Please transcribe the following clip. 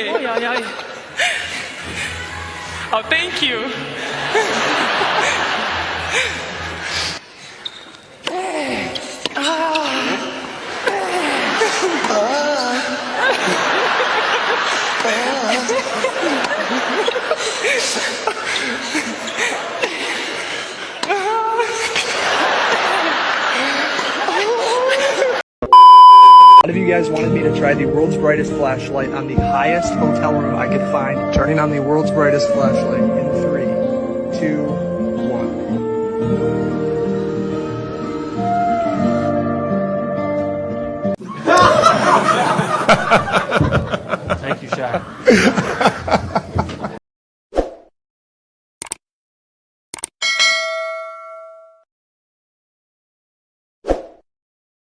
Okay. Oi, oi, oi. Oh, thank you. A lot of you guys wanted me to try the world's brightest flashlight on the highest hotel room I could find. Turning on the world's brightest flashlight in 3, 2, 1. Thank you, Shaq.